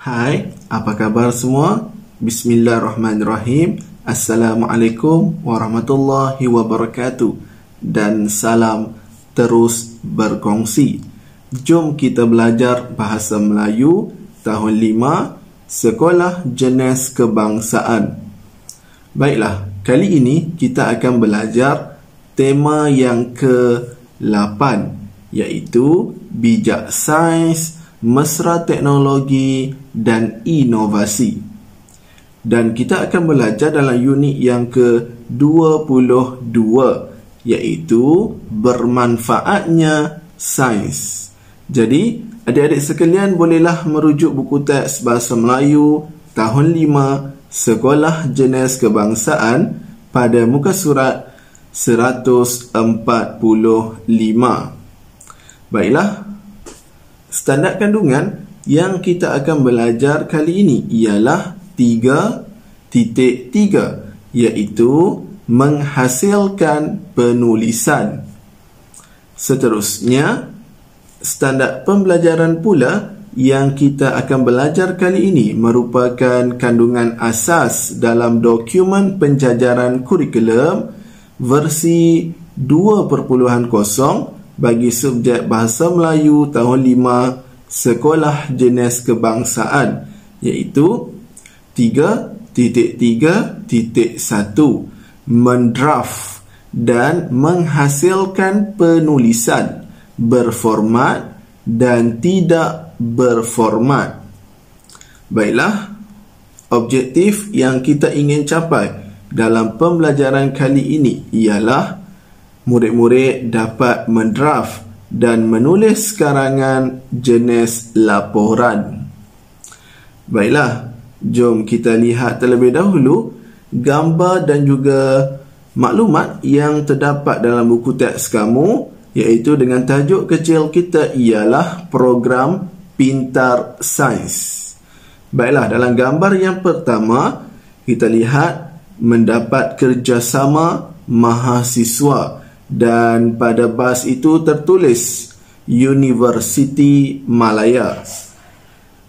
Hai, apa kabar semua? Bismillahirrahmanirrahim. Assalamualaikum warahmatullahi wabarakatuh. Dan salam terus berkongsi. Jom kita belajar bahasa Melayu tahun 5, Sekolah Jenis Kebangsaan. Baiklah, kali ini kita akan belajar tema yang ke-8, iaitu bijak sains, mesra teknologi dan inovasi. Dan kita akan belajar dalam unit yang ke-22, iaitu bermanfaatnya sains. Jadi, adik-adik sekalian bolehlah merujuk buku teks bahasa Melayu tahun 5 Sekolah Jenis Kebangsaan pada muka surat 145. Baiklah, standard kandungan yang kita akan belajar kali ini ialah 3.3, iaitu menghasilkan penulisan. Seterusnya, standard pembelajaran pula yang kita akan belajar kali ini merupakan kandungan asas dalam dokumen penjajaran kurikulum versi 2.0 bagi subjek Bahasa Melayu tahun 5 Sekolah Jenis Kebangsaan, iaitu 3.3.1 mendraft dan menghasilkan penulisan berformat dan tidak berformat. Baiklah, objektif yang kita ingin capai dalam pembelajaran kali ini ialah murid-murid dapat mendraft dan menulis karangan jenis laporan. Baiklah, jom kita lihat terlebih dahulu gambar dan juga maklumat yang terdapat dalam buku teks kamu, iaitu dengan tajuk kecil kita ialah Program Pintar Sains. Baiklah, dalam gambar yang pertama kita lihat mendapat kerjasama mahasiswa, dan pada bas itu tertulis Universiti Malaya.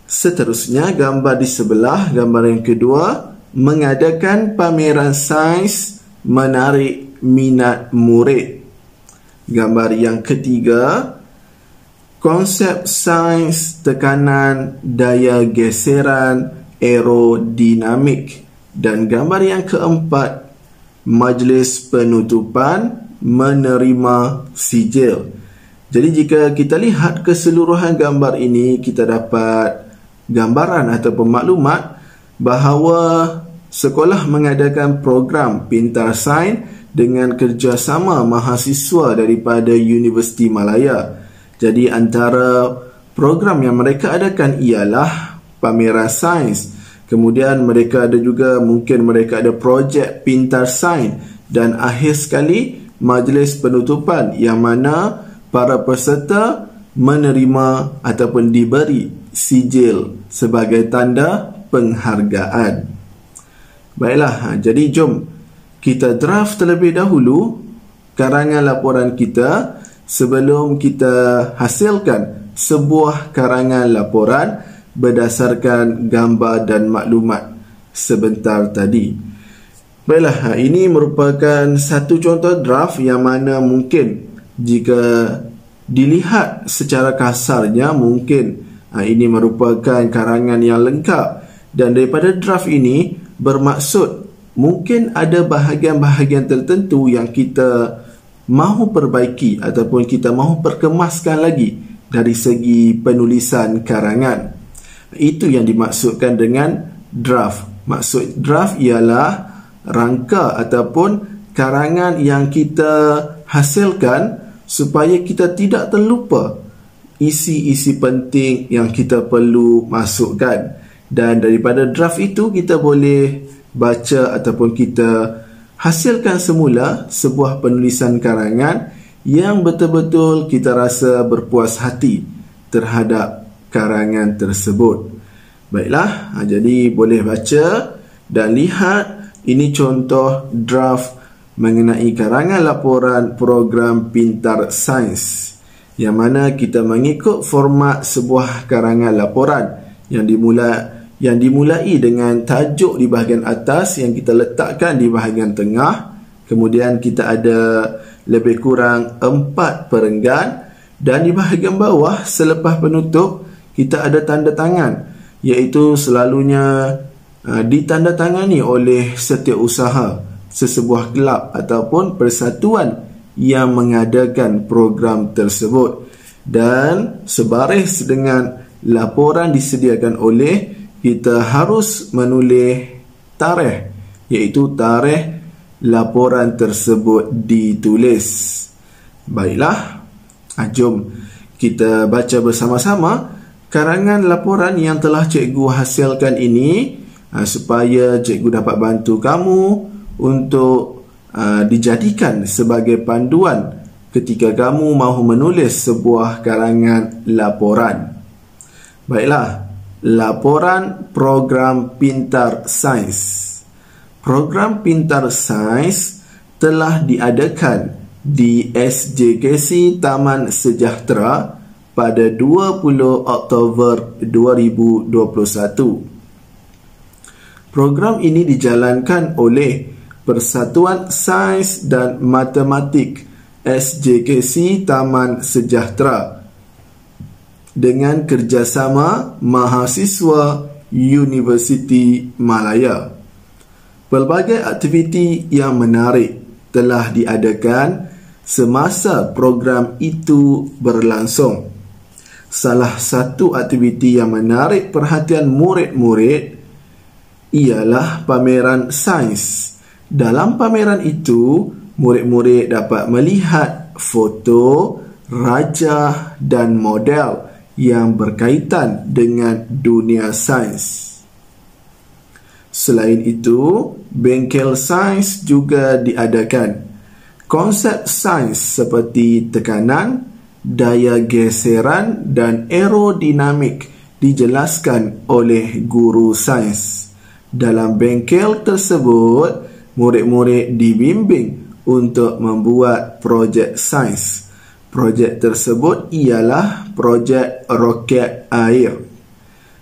Seterusnya, gambar di sebelah, gambar yang kedua, mengadakan pameran sains menarik minat murid. Gambar yang ketiga, konsep sains tekanan daya geseran aerodinamik. Dan gambar yang keempat, majlis penutupan menerima sijil. Jadi jika kita lihat keseluruhan gambar ini, kita dapat gambaran ataupun maklumat bahawa sekolah mengadakan program Pintar Sains dengan kerjasama mahasiswa daripada Universiti Malaya. Jadi antara program yang mereka adakan ialah pameran sains. Kemudian mereka ada juga, mungkin mereka ada projek Pintar Sains, dan akhir sekali majlis penutupan yang mana para peserta menerima ataupun diberi sijil sebagai tanda penghargaan. Baiklah, jadi jom kita draft terlebih dahulu karangan laporan kita sebelum kita hasilkan sebuah karangan laporan berdasarkan gambar dan maklumat sebentar tadi. Baiklah, ini merupakan satu contoh draft yang mana mungkin jika dilihat secara kasarnya mungkin ini merupakan karangan yang lengkap, dan daripada draft ini bermaksud mungkin ada bahagian-bahagian tertentu yang kita mahu perbaiki ataupun kita mahu perkemaskan lagi dari segi penulisan karangan. Itu yang dimaksudkan dengan draft. Maksud draft ialah rangka ataupun karangan yang kita hasilkan supaya kita tidak terlupa isi-isi penting yang kita perlu masukkan. Dan daripada draft itu kita boleh baca ataupun kita hasilkan semula sebuah penulisan karangan yang betul-betul kita rasa berpuas hati terhadap karangan tersebut. Baiklah, jadi boleh baca dan lihat. Ini contoh draft mengenai karangan laporan program Pintar Sains, yang mana kita mengikut format sebuah karangan laporan yang dimulai dengan tajuk di bahagian atas yang kita letakkan di bahagian tengah. Kemudian kita ada lebih kurang 4 perenggan, dan di bahagian bawah selepas penutup kita ada tanda tangan, iaitu selalunya ditandatangani oleh setiausaha sesebuah kelab ataupun persatuan yang mengadakan program tersebut. Dan sebaris dengan laporan disediakan oleh, kita harus menulis tarikh, iaitu tarikh laporan tersebut ditulis. Baiklah, jom kita baca bersama-sama karangan laporan yang telah cikgu hasilkan ini, supaya cikgu dapat bantu kamu untuk dijadikan sebagai panduan ketika kamu mahu menulis sebuah karangan laporan. Baiklah, laporan program Pintar Sains. Program Pintar Sains telah diadakan di SJKC Taman Sejahtera pada 20 Oktober 2021. Program ini dijalankan oleh Persatuan Sains dan Matematik SJKC Taman Sejahtera dengan kerjasama mahasiswa Universiti Malaya. Pelbagai aktiviti yang menarik telah diadakan semasa program itu berlangsung. Salah satu aktiviti yang menarik perhatian murid-murid ialah pameran sains. Dalam pameran itu, murid-murid dapat melihat foto, rajah dan model yang berkaitan dengan dunia sains. Selain itu, bengkel sains juga diadakan. Konsep sains seperti tekanan, daya geseran dan aerodinamik dijelaskan oleh guru sains. Dalam bengkel tersebut, murid-murid dibimbing untuk membuat projek sains. Projek tersebut ialah projek roket air.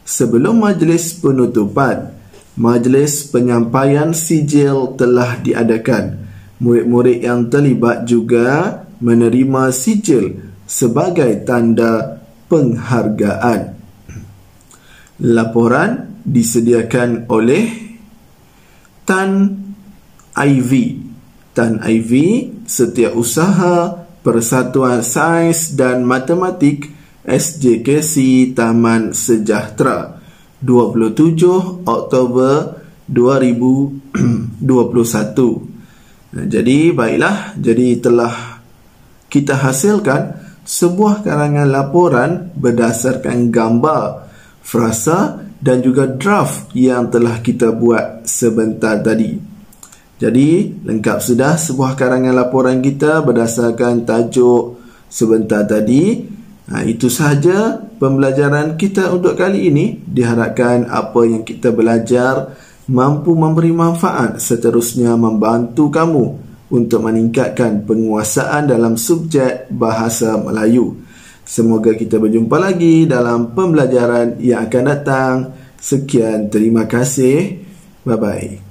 Sebelum majlis penutupan, majlis penyampaian sijil telah diadakan. Murid-murid yang terlibat juga menerima sijil sebagai tanda penghargaan. Laporan disediakan oleh Tan IV. Tan IV, Setiausaha Persatuan Sains dan Matematik SJKC Taman Sejahtera, 27 Oktober 2021. Jadi baiklah, jadi telah kita hasilkan sebuah karangan laporan berdasarkan gambar, frasa dan juga draft yang telah kita buat sebentar tadi. Jadi lengkap sudah sebuah karangan laporan kita berdasarkan tajuk sebentar tadi. Itu sahaja pembelajaran kita untuk kali ini. Diharapkan apa yang kita belajar mampu memberi manfaat, seterusnya membantu kamu untuk meningkatkan penguasaan dalam subjek bahasa Melayu. Semoga kita berjumpa lagi dalam pembelajaran yang akan datang. Sekian, terima kasih. Bye-bye.